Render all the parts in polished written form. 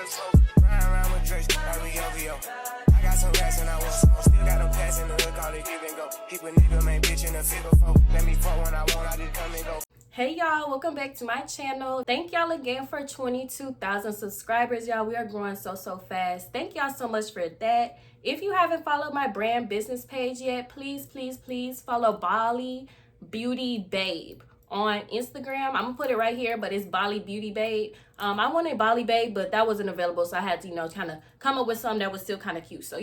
smoke. Ride around with Drake, like we OVO. I got some rats and I want some. Still got them pass in the hood, call it give and go. Keep a nigga, man, bitch in a figure four. Let me fuck when I want, I just come and go. Hey y'all, welcome back to my channel. Thank y'all again for 22,000 subscribers, y'all. We are growing so fast. Thank y'all so much for that. If you haven't followed my brand business page yet, please follow Bali Beauty Babe on Instagram. I'm gonna put it right here, but it's Bali Beauty Babe. I wanted Bali Babe, but that wasn't available, so I had to, kind of come up with something that was still kind of cute. So,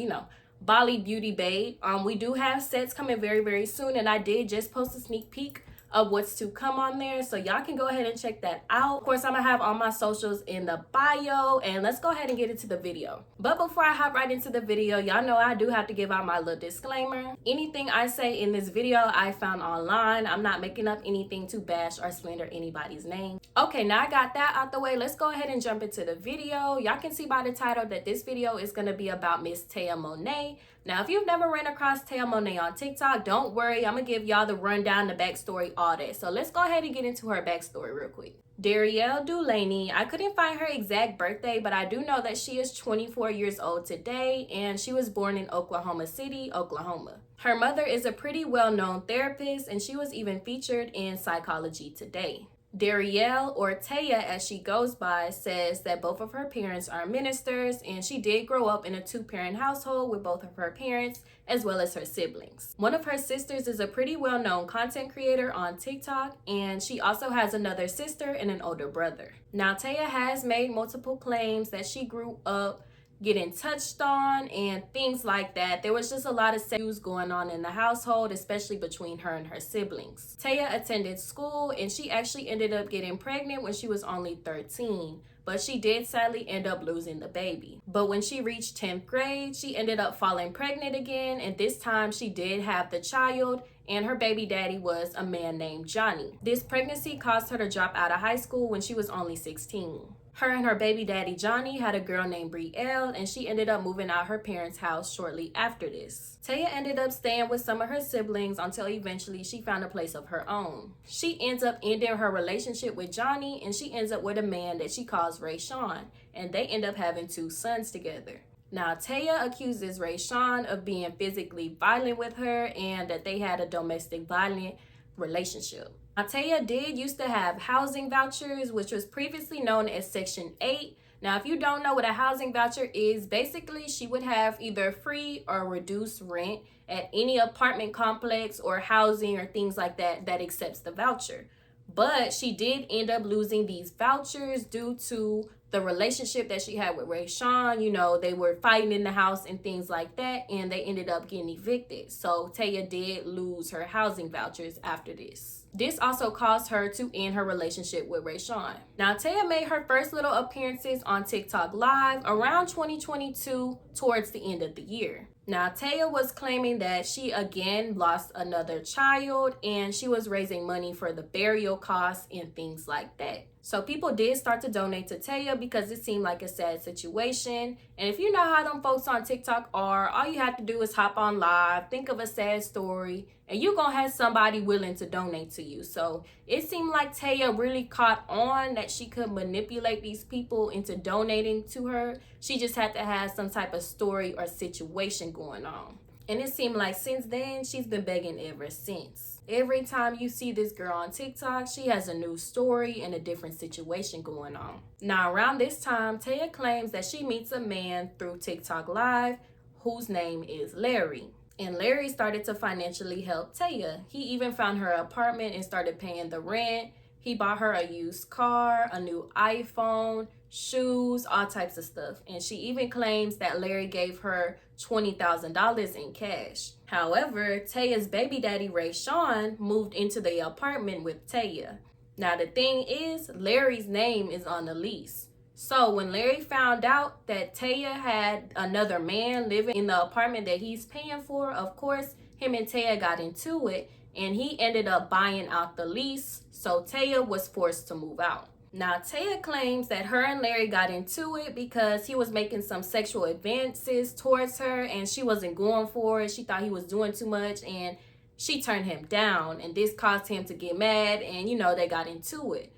Bali Beauty Babe. We do have sets coming very soon, and I did just post a sneak peek of what's to come on there, so y'all can go ahead and check that out. Of course, I'm gonna have all my socials in the bio, and let's go ahead and get into the video. But before I hop right into the video, y'all know I do have to give out my little disclaimer. Anything I say in this video I found online. I'm not making up anything to bash or slander anybody's name. Okay, now I got that out the way, let's go ahead and jump into the video. Y'all can see by the title that this video is gonna be about Miss TAIA MONET. Now, if you've never ran across TAIA MONET on TikTok, don't worry. I'm going to give y'all the rundown, the backstory, all that. So let's go ahead and get into her backstory real quick. Darrielle Dulaney, I couldn't find her exact birthday, but I do know that she is 24 years old today, and she was born in Oklahoma City, Oklahoma. Her mother is a pretty well-known therapist, and she was even featured in Psychology Today. Darrielle, or TAIA as she goes by, says that both of her parents are ministers, and she did grow up in a two-parent household with both of her parents as well as her siblings. One of her sisters is a pretty well-known content creator on TikTok, and she also has another sister and an older brother. Now, TAIA has made multiple claims that she grew up getting touched on and things like that. There was just a lot of abuse going on in the household, especially between her and her siblings. TAIA attended school, and she actually ended up getting pregnant when she was only 13, but she did sadly end up losing the baby. But when she reached 10th grade, she ended up falling pregnant again, and this time she did have the child, and her baby daddy was a man named Johnny. This pregnancy caused her to drop out of high school when she was only 16. Her and her baby daddy Johnny had a girl named Darrielle, and she ended up moving out her parents' house shortly after this. TAIA ended up staying with some of her siblings until eventually she found a place of her own. She ends up ending her relationship with Johnny, and she ends up with a man that she calls Rayshawn, and they end up having 2 sons together. Now, TAIA accuses Rayshawn of being physically violent with her and that they had a domestic violent relationship. Now, TAIA did used to have housing vouchers, which was previously known as Section 8. Now, if you don't know what a housing voucher is, basically she would have either free or reduced rent at any apartment complex or housing or things like that that accepts the voucher. But she did end up losing these vouchers due to the relationship that she had with Rayshawn. They were fighting in the house and things like that, and they ended up getting evicted. So TAIA did lose her housing vouchers after this. This also caused her to end her relationship with Rayshawn. Now, TAIA made her first little appearances on TikTok Live around 2022 towards the end of the year. Now, TAIA was claiming that she again lost another child, and she was raising money for the burial costs and things like that. So people did start to donate to TAIA because it seemed like a sad situation. And if you know how them folks on TikTok are, all you have to do is hop on live, think of a sad story, and you're gonna have somebody willing to donate to you. So it seemed like TAIA really caught on that she could manipulate these people into donating to her. She just had to have some type of story or situation going on. And it seemed like since then, she's been begging ever since. Every time you see this girl on TikTok, she has a new story and a different situation going on. Now, around this time, TAIA claims that she meets a man through TikTok Live whose name is Larry. And Larry started to financially help TAIA. He even found her apartment and started paying the rent. He bought her a used car, a new iPhone, shoes, all types of stuff. And she even claims that Larry gave her $20,000 in cash. However, TAIA's baby daddy Rayshawn moved into the apartment with TAIA. Now, the thing is, Larry's name is on the lease. So when Larry found out that TAIA had another man living in the apartment that he's paying for, of course, him and TAIA got into it, and he ended up buying out the lease, so TAIA was forced to move out. Now, TAIA claims that her and Larry got into it because he was making some sexual advances towards her, and she wasn't going for it. She thought he was doing too much, and she turned him down, and this caused him to get mad, and they got into it.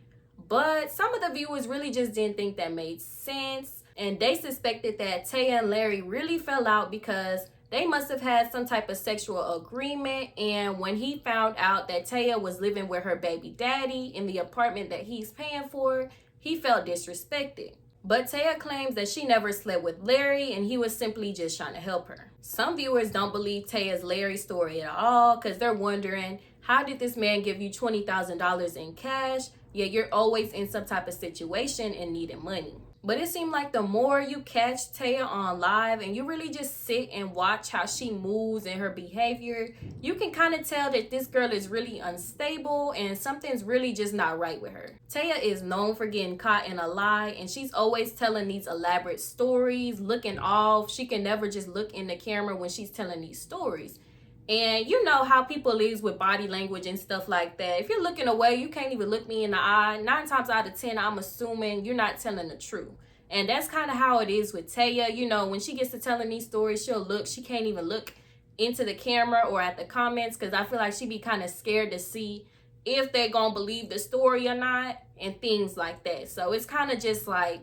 But some of the viewers really just didn't think that made sense. And they suspected that TAIA and Larry really fell out because they must have had some type of sexual agreement. And when he found out that TAIA was living with her baby daddy in the apartment that he's paying for, he felt disrespected. But TAIA claims that she never slept with Larry and he was simply just trying to help her. Some viewers don't believe TAIA's Larry story at all because they're wondering, how did this man give you $20,000 in cash, yet you're always in some type of situation and needing money? But it seemed like the more you catch TAIA on live and you really just sit and watch how she moves and her behavior, you can kind of tell that this girl is really unstable and something's really just not right with her. TAIA is known for getting caught in a lie, and she's always telling these elaborate stories, looking off. She can never just look in the camera when she's telling these stories. And you know how people is with body language and stuff like that. If you're looking away, you can't even look me in the eye. 9 times out of 10, I'm assuming you're not telling the truth. And that's kind of how it is with TAIA. You know, when she gets to telling these stories, she'll look. She can't even look into the camera or at the comments because I feel like she be kind of scared to see if they're going to believe the story or not and things like that. So it's kind of just like,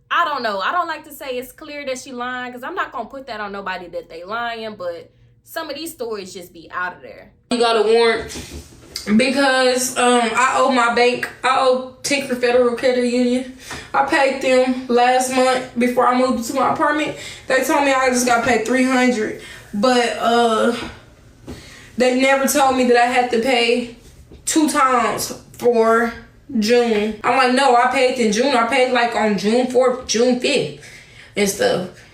I don't know. I don't like to say it's clear that she lying because I'm not going to put that on nobody that they lying, but some of these stories just be out of there. You got a warrant because I owe my bank. I owe Tinker Federal Credit Union. I paid them last month before I moved to my apartment. They told me I just got paid $300, but they never told me that I had to pay 2 times for June. I'm like, no, I paid in June. I paid like on June 4th, June 5th and stuff.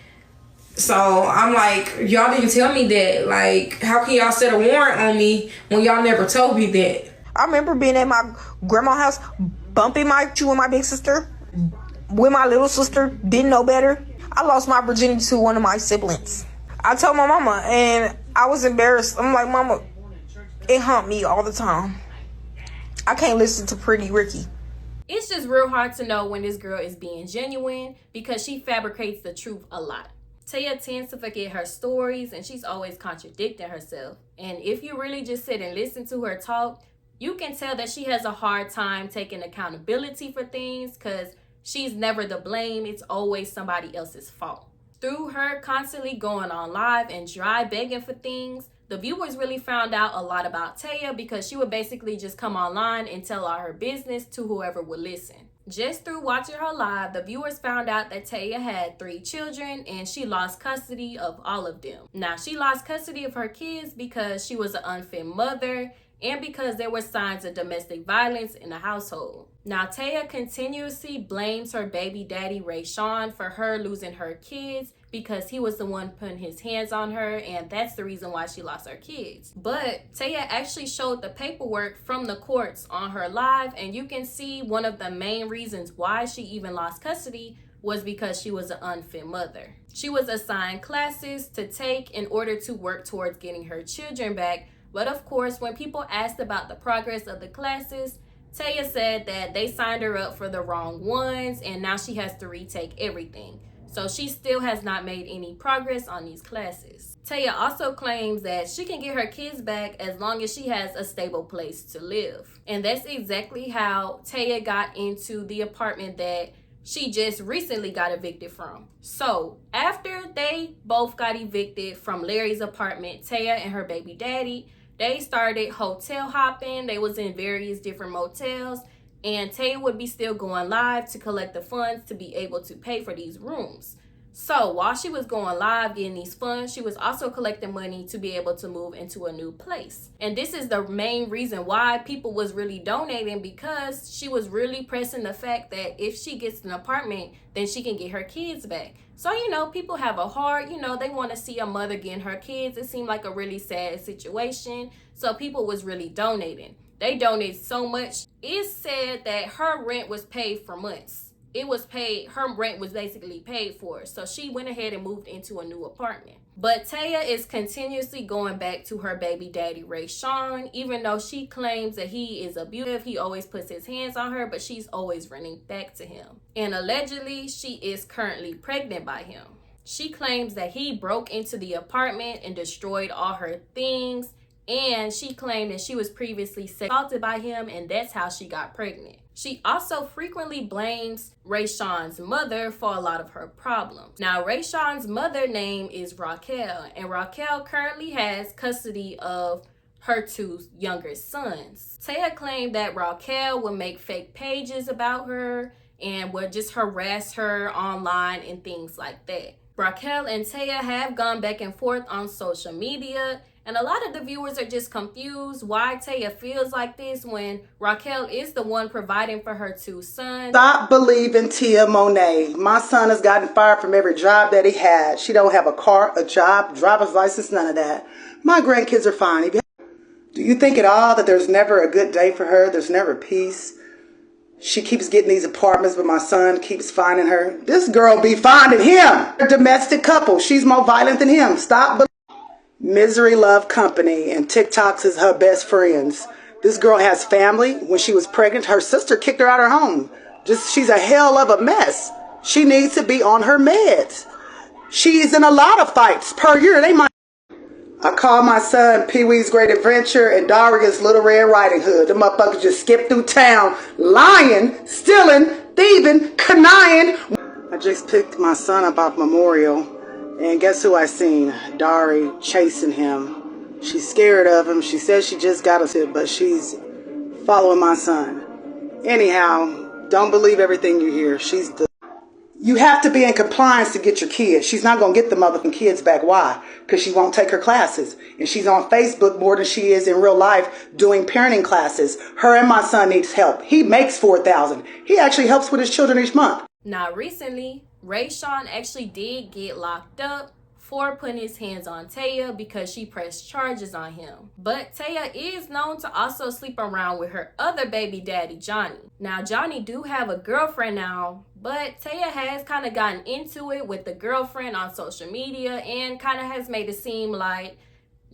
So I'm like, y'all didn't tell me that. Like, how can y'all set a warrant on me when y'all never told me that? I remember being at my grandma's house, bumping my shoe with my big sister, with my little sister, didn't know better. I lost my virginity to one of my siblings. I told my mama, and I was embarrassed. I'm like, Mama, it haunt me all the time. I can't listen to Pretty Ricky. It's just real hard to know when this girl is being genuine because she fabricates the truth a lot. TAIA tends to forget her stories and she's always contradicting herself. And if you really just sit and listen to her talk, you can tell that she has a hard time taking accountability for things because she's never the blame. It's always somebody else's fault. Through her constantly going on live and dry begging for things, the viewers really found out a lot about TAIA because she would basically just come online and tell all her business to whoever would listen. Just through watching her live, the viewers found out that TAIA had 3 children and she lost custody of all of them. Now, she lost custody of her kids because she was an unfit mother and because there were signs of domestic violence in the household. Now, TAIA continuously blames her baby daddy, Rayshawn, for her losing her kids because he was the one putting his hands on her, and that's the reason why she lost her kids. But TAIA actually showed the paperwork from the courts on her live, and you can see one of the main reasons why she even lost custody was because she was an unfit mother. She was assigned classes to take in order to work towards getting her children back, but of course, when people asked about the progress of the classes, TAIA said that they signed her up for the wrong ones, and now she has to retake everything. So she still has not made any progress on these classes. TAIA also claims that she can get her kids back as long as she has a stable place to live. And that's exactly how TAIA got into the apartment that she just recently got evicted from. So after they both got evicted from Larry's apartment, TAIA and her baby daddy, they started hotel hopping. They was in various different motels. And TAIA would be still going live to collect the funds to be able to pay for these rooms. So while she was going live getting these funds, she was also collecting money to be able to move into a new place. And this is the main reason why people was really donating, because she was really pressing the fact that if she gets an apartment, then she can get her kids back. So, you know, people have a heart, you know, they want to see a mother getting her kids. It seemed like a really sad situation. So people was really donating. They donated so much. It said that her rent was paid for months. It was paid, her rent was basically paid for. So she went ahead and moved into a new apartment. But TAIA is continuously going back to her baby daddy, Rayshawn, even though she claims that he is abusive. He always puts his hands on her, but she's always running back to him. And allegedly, she is currently pregnant by him. She claims that he broke into the apartment and destroyed all her things. And she claimed that she was previously assaulted by him, and that's how she got pregnant. She also frequently blames Rayshawn's mother for a lot of her problems. Now, Rayshawn's mother name is Raquel, and Raquel currently has custody of her 2 younger sons. TAIA claimed that Raquel would make fake pages about her and would just harass her online and things like that. Raquel and TAIA have gone back and forth on social media, and a lot of the viewers are just confused why TAIA feels like this when Raquel is the one providing for her 2 sons. Stop believing Tia Monet. My son has gotten fired from every job that he had. She don't have a car, a job, driver's license, none of that. My grandkids are fine. Do you think at all that there's never a good day for her? There's never peace? She keeps getting these apartments, but my son keeps finding her. This girl be finding him. A domestic couple. She's more violent than him. Stop. Misery love company, and TikToks is her best friends. This girl has family. When she was pregnant, her sister kicked her out of her home. She's a hell of a mess. She needs to be on her meds. She's in a lot of fights per year. I call my son Pee-wee's Great Adventure and Darrielle's Little Red Riding Hood. Them motherfuckers just skip through town, lying, stealing, thieving, conniving. I just picked my son up off Memorial, and guess who I seen? Dari chasing him. She's scared of him. She says she just got us, but she's following my son. Anyhow, don't believe everything you hear. You have to be in compliance to get your kids. She's not going to get the motherfucking kids back. Why? Because she won't take her classes. And she's on Facebook more than she is in real life doing parenting classes. Her and my son needs help. He makes $4,000. He actually helps with his children each month. Now, recently, Rayshawn actually did get locked up for putting his hands on TAIA because she pressed charges on him. But TAIA is known to also sleep around with her other baby daddy, Johnny. Now, Johnny do have a girlfriend now, but TAIA has kind of gotten into it with the girlfriend on social media and kind of has made it seem like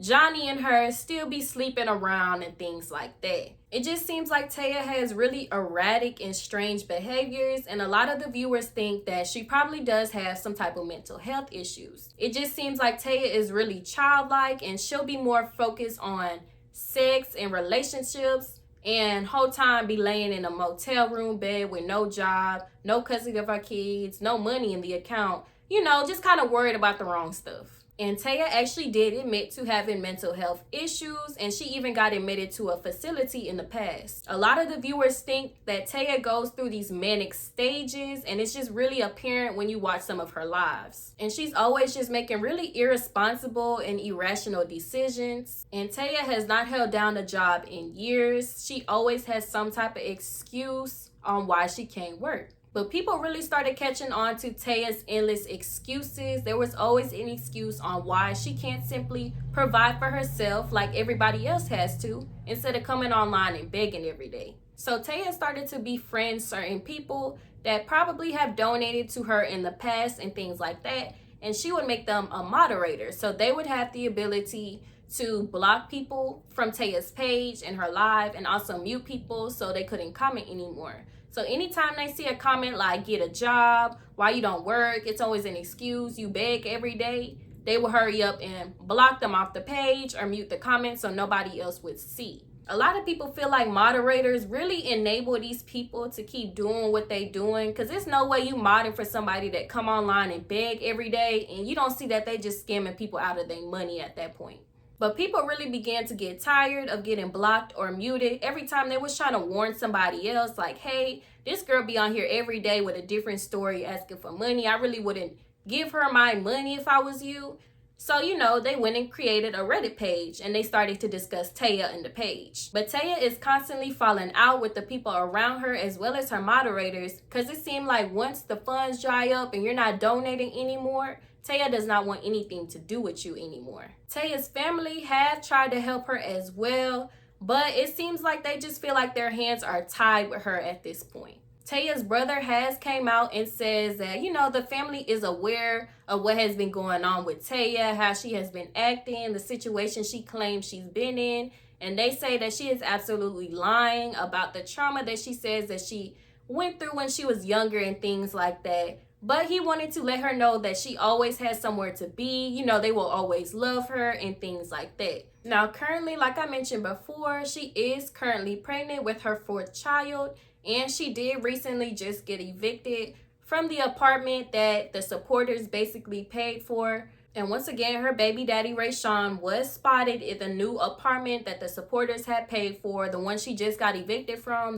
Johnny and her still be sleeping around and things like that. It just seems like TAIA has really erratic and strange behaviors, and a lot of the viewers think that she probably does have some type of mental health issues. It just seems like TAIA is really childlike, and she'll be more focused on sex and relationships, and whole time be laying in a motel room bed with no job, no custody of her kids, no money in the account, you know, just kind of worried about the wrong stuff. And TAIA actually did admit to having mental health issues, and she even got admitted to a facility in the past. A lot of the viewers think that TAIA goes through these manic stages, and it's just really apparent when you watch some of her lives. And she's always just making really irresponsible and irrational decisions. And TAIA has not held down a job in years. She always has some type of excuse on why she can't work. But people really started catching on to TAIA's endless excuses. There was always an excuse on why she can't simply provide for herself like everybody else has to, instead of coming online and begging every day. So TAIA started to befriend certain people that probably have donated to her in the past and things like that, and she would make them a moderator. So they would have the ability to block people from TAIA's page and her live, and also mute people so they couldn't comment anymore. So anytime they see a comment like get a job, why you don't work, it's always an excuse, you beg every day, they will hurry up and block them off the page or mute the comments so nobody else would see. A lot of people feel like moderators really enable these people to keep doing what they doing, because there's no way you modding for somebody that come online and beg every day and you don't see that they just scamming people out of their money at that point. But people really began to get tired of getting blocked or muted every time they was trying to warn somebody else like, hey, this girl be on here every day with a different story asking for money. I really wouldn't give her my money if I was you. So, you know, they went and created a Reddit page and they started to discuss TAIA in the page. But TAIA is constantly falling out with the people around her as well as her moderators, because it seemed like once the funds dry up and you're not donating anymore, TAIA does not want anything to do with you anymore. TAIA's family have tried to help her as well, but it seems like they just feel like their hands are tied with her at this point. TAIA's brother has came out and says that, you know, the family is aware of what has been going on with TAIA, how she has been acting, the situation she claims she's been in, and they say that she is absolutely lying about the trauma that she says that she went through when she was younger and things like that. But he wanted to let her know that she always has somewhere to be. You know, they will always love her and things like that. Now, currently, like I mentioned before, she is currently pregnant with her 4th child. And she did recently just get evicted from the apartment that the supporters basically paid for. And once again, her baby daddy Rayshawn was spotted in the new apartment that the supporters had paid for. The one she just got evicted from,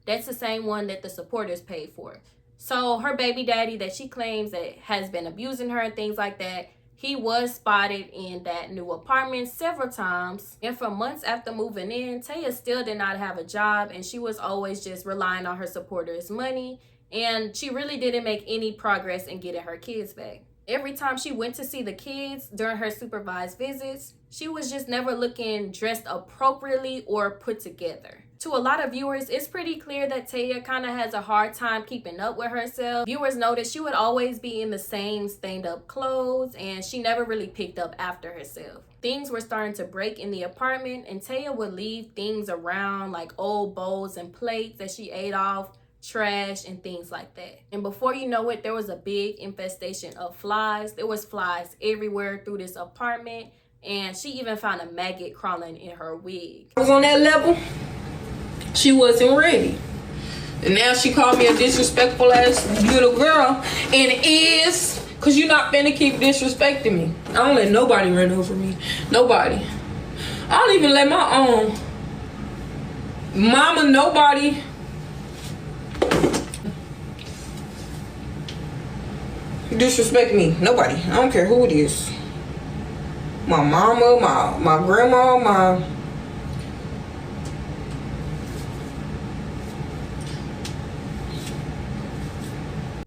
that's the same one that the supporters paid for. So her baby daddy that she claims that has been abusing her and things like that, he was spotted in that new apartment several times. And for months after moving in, TAIA still did not have a job, and she was always just relying on her supporters' money. And she really didn't make any progress in getting her kids back. Every time she went to see the kids during her supervised visits, she was just never looking dressed appropriately or put together. To a lot of viewers, it's pretty clear that TAIA kind of has a hard time keeping up with herself. Viewers noticed she would always be in the same stained up clothes, and she never really picked up after herself. Things were starting to break in the apartment, and TAIA would leave things around like old bowls and plates that she ate off, trash and things like that. And before you know it, there was a big infestation of flies. There was flies everywhere through this apartment, and she even found a maggot crawling in her wig. I was on that level. She wasn't ready. And now she called me a disrespectful ass little girl. And it is because you're not finna keep disrespecting me. I don't let nobody run over me. Nobody. I don't even let my own mama, nobody. Disrespect me. Nobody. I don't care who it is. My mama, my grandma,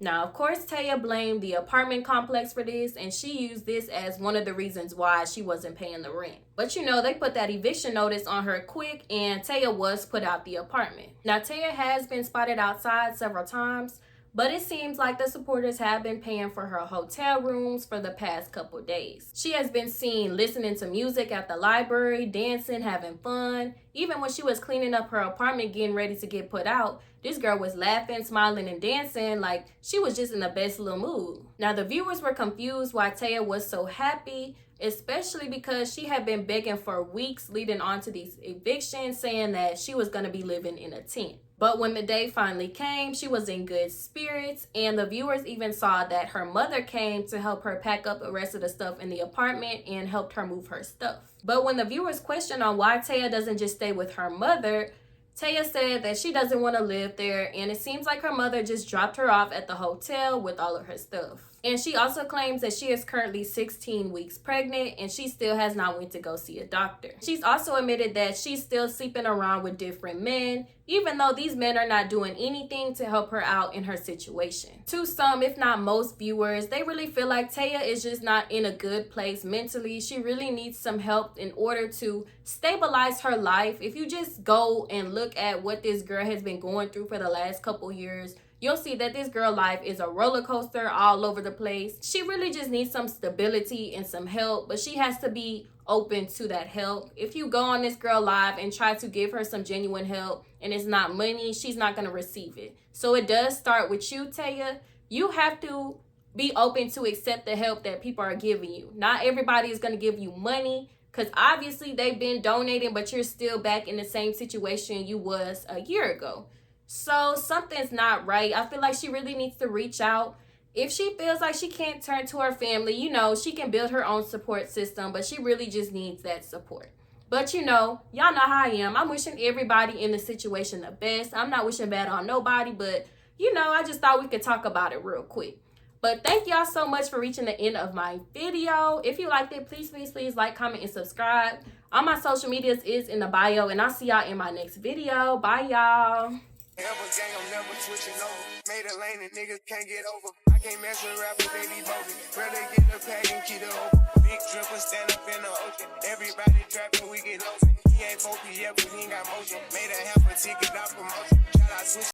Now, of course, TAIA blamed the apartment complex for this, and she used this as one of the reasons why she wasn't paying the rent. But you know, they put that eviction notice on her quick, and TAIA was put out the apartment. Now, TAIA has been spotted outside several times, but it seems like the supporters have been paying for her hotel rooms for the past couple days. She has been seen listening to music at the library, dancing, having fun. Even when she was cleaning up her apartment, getting ready to get put out, this girl was laughing, smiling, and dancing like she was just in the best little mood. Now, the viewers were confused why TAIA was so happy, especially because she had been begging for weeks leading on to these evictions, saying that she was going to be living in a tent. But when the day finally came, she was in good spirits, and the viewers even saw that her mother came to help her pack up the rest of the stuff in the apartment and helped her move her stuff. But when the viewers questioned on why TAIA doesn't just stay with her mother, TAIA said that she doesn't want to live there, and it seems like her mother just dropped her off at the hotel with all of her stuff. And she also claims that she is currently 16 weeks pregnant, and she still has not went to go see a doctor. She's also admitted that she's still sleeping around with different men, even though these men are not doing anything to help her out in her situation. To some, if not most viewers, they really feel like TAIA is just not in a good place mentally. She really needs some help in order to stabilize her life. If you just go and look at what this girl has been going through for the last couple years, you'll see that this girl life is a roller coaster all over the place. She really just needs some stability and some help, but she has to be open to that help. If you go on this girl live and try to give her some genuine help and it's not money, she's not going to receive it. So it does start with you, TAIA. You have to be open to accept the help that people are giving you. Not everybody is going to give you money, because obviously they've been donating, but you're still back in the same situation you was a year ago. So something's not right. I feel like she really needs to reach out. If she feels like she can't turn to her family, you know, she can build her own support system, but she really just needs that support. But you know, y'all know how I am. I'm wishing everybody in the situation the best. I'm not wishing bad on nobody, but you know, I just thought we could talk about it real quick. But thank y'all so much for reaching the end of my video. If you liked it, please like, comment, and subscribe. All my social medias is in the bio, and I'll see y'all in my next video. Bye, y'all. Ever gang, I'm never switching over. Made a lane and niggas can't get over. I can't mess with rappers, they be bogus. Rather get the pack and keep it open. Big dripper stand up in the ocean. Everybody trapping, we get lost. He ain't 4P yet, but he ain't got motion. Made a half a ticket, not promotion. Shout out switch.